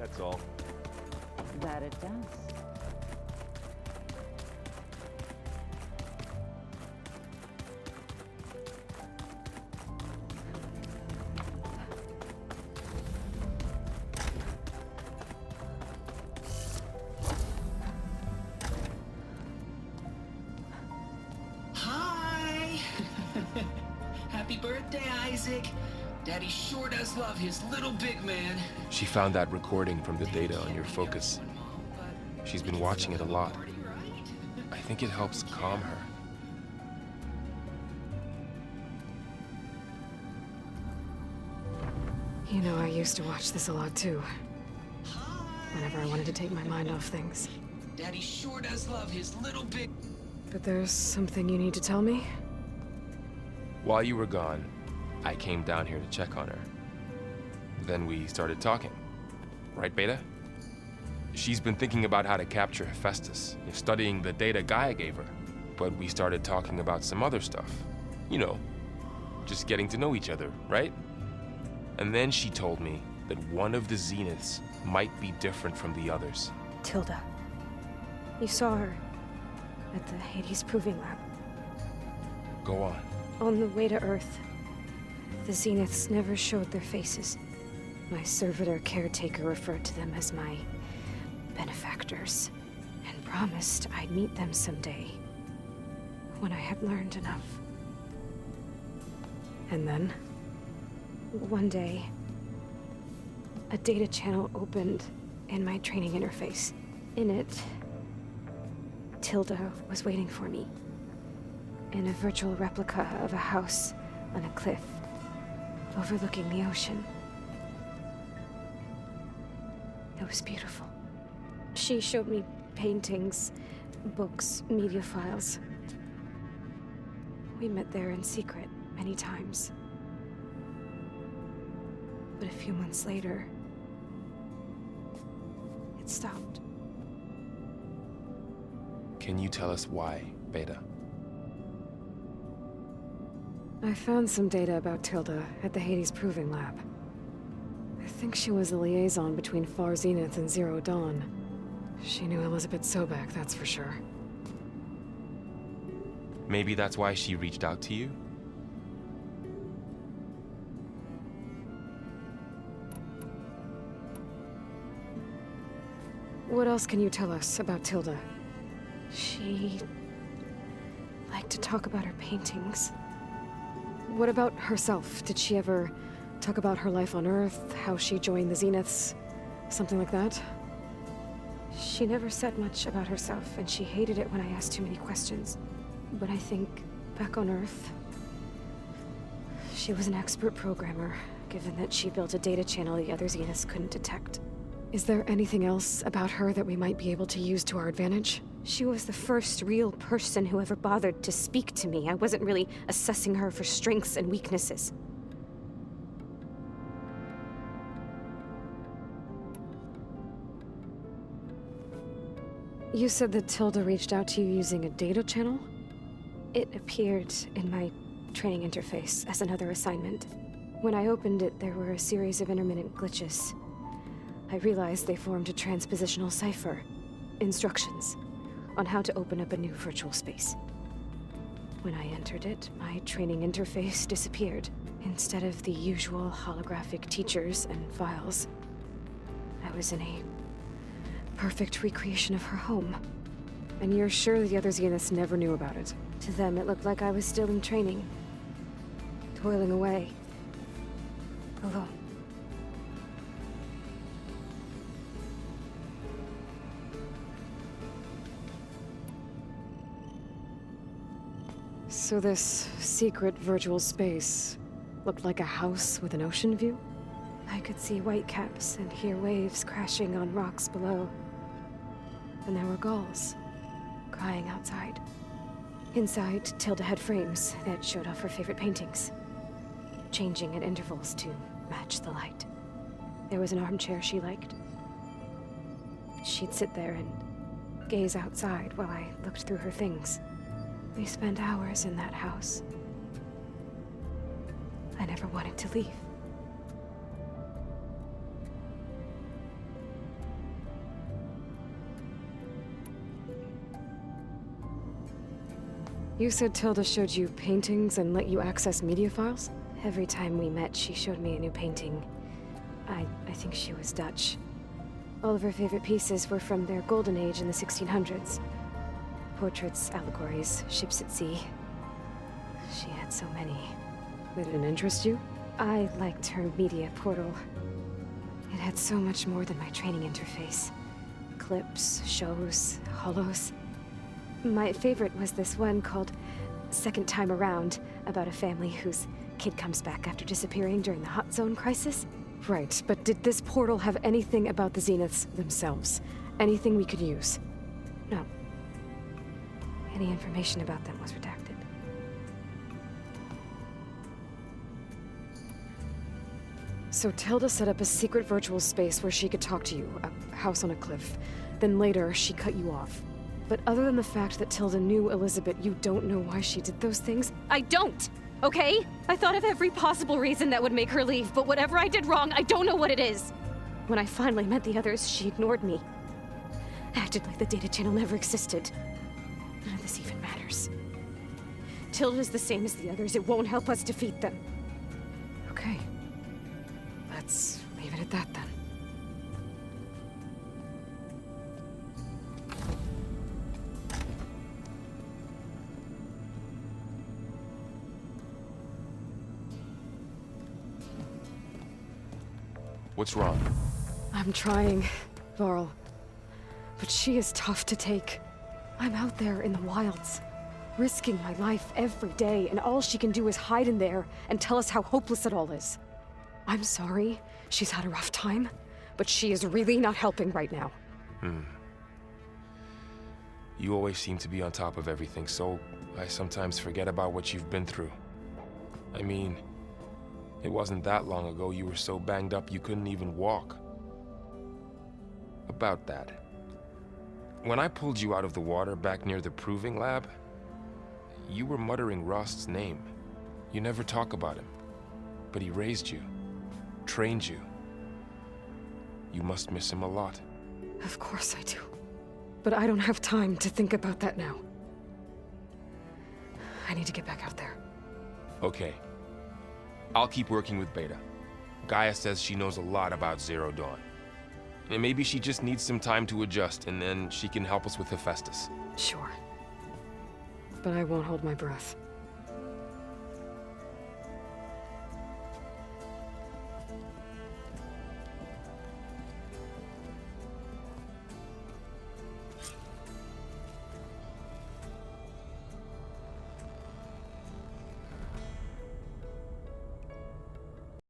that's all. That it does. Hi! Happy birthday, Isaac. Daddy sure does love his little big man. She found that recording from the data on your focus. She's been watching it a lot. I think it helps calm her. You know, I used to watch this a lot too. Whenever I wanted to take my mind off things. Daddy sure does love his little big... But there's something you need to tell me? While you were gone, I came down here to check on her. Then we started talking. Right, Beta? She's been thinking about how to capture Hephaestus, studying the data Gaia gave her. But we started talking about some other stuff. You know, just getting to know each other, right? And then she told me that one of the Zeniths might be different from the others. Tilda. You saw her at the Hades Proving Lab. Go on. On the way to Earth, the Zeniths never showed their faces. My servitor caretaker referred to them as my benefactors, and promised I'd meet them someday, when I had learned enough. And then, one day, a data channel opened in my training interface. In it, Tilda was waiting for me, in a virtual replica of a house on a cliff, overlooking the ocean. It was beautiful. She showed me paintings, books, media files. We met there in secret many times. But a few months later, it stopped. Can you tell us why, Beta? I found some data about Tilda at the Hades Proving Lab. I think she was a liaison between Far Zenith and Zero Dawn. She knew Elizabeth Sobek, that's for sure. Maybe that's why she reached out to you? What else can you tell us about Tilda? She liked to talk about her paintings. What about herself? Did she ever talk about her life on Earth, how she joined the Zeniths, something like that? She never said much about herself, and she hated it when I asked too many questions. But I think, back on Earth, she was an expert programmer, given that she built a data channel the other Zeniths couldn't detect. Is there anything else about her that we might be able to use to our advantage? She was the first real person who ever bothered to speak to me. I wasn't really assessing her for strengths and weaknesses. You said that Tilda reached out to you using a data channel? It appeared in my training interface as another assignment. When I opened it, there were a series of intermittent glitches. I realized they formed a transpositional cipher. Instructions on how to open up a new virtual space. When I entered it, my training interface disappeared. Instead of the usual holographic teachers and files, I was in a perfect recreation of her home. And you're sure the other Zeniths never knew about it? To them, it looked like I was still in training, toiling away, alone. So this secret virtual space looked like a house with an ocean view? I could see whitecaps and hear waves crashing on rocks below. And there were gulls crying outside. Inside, Tilda had frames that showed off her favorite paintings, changing at intervals to match the light. There was an armchair she liked. She'd sit there and gaze outside while I looked through her things. We spent hours in that house. I never wanted to leave. You said Tilda showed you paintings and let you access media files? Every time we met, she showed me a new painting. I think she was Dutch. All of her favorite pieces were from their golden age in the 1600s. Portraits, allegories, ships at sea. She had so many. That didn't interest you? I liked her media portal. It had so much more than my training interface. Clips, shows, holos. My favorite was this one called Second Time Around, about a family whose kid comes back after disappearing during the Hot Zone crisis. Right, but did this portal have anything about the Zeniths themselves? Anything we could use? No. Any information about them was redacted. So Tilda set up a secret virtual space where she could talk to you, a house on a cliff. Then later, she cut you off. But other than the fact that Tilda knew Elizabeth, you don't know why she did those things? I don't! Okay? I thought of every possible reason that would make her leave, but whatever I did wrong, I don't know what it is. When I finally met the others, she ignored me. Acted like the data channel never existed. None of this even matters. Tilda's the same as the others. It won't help us defeat them. Okay. Let's leave it at that then. What's wrong? I'm trying, Varl. But she is tough to take. I'm out there in the wilds, risking my life every day, and all she can do is hide in there and tell us how hopeless it all is. I'm sorry, she's had a rough time, but she is really not helping right now. You always seem to be on top of everything, so I sometimes forget about what you've been through. I mean, it wasn't that long ago you were so banged up you couldn't even walk. About that. When I pulled you out of the water back near the proving lab, you were muttering Rost's name. You never talk about him, but he raised you, trained you. You must miss him a lot. Of course I do. But I don't have time to think about that now. I need to get back out there. Okay. I'll keep working with Beta. Gaia says she knows a lot about Zero Dawn. And maybe she just needs some time to adjust, and then she can help us with Hephaestus. Sure. But I won't hold my breath.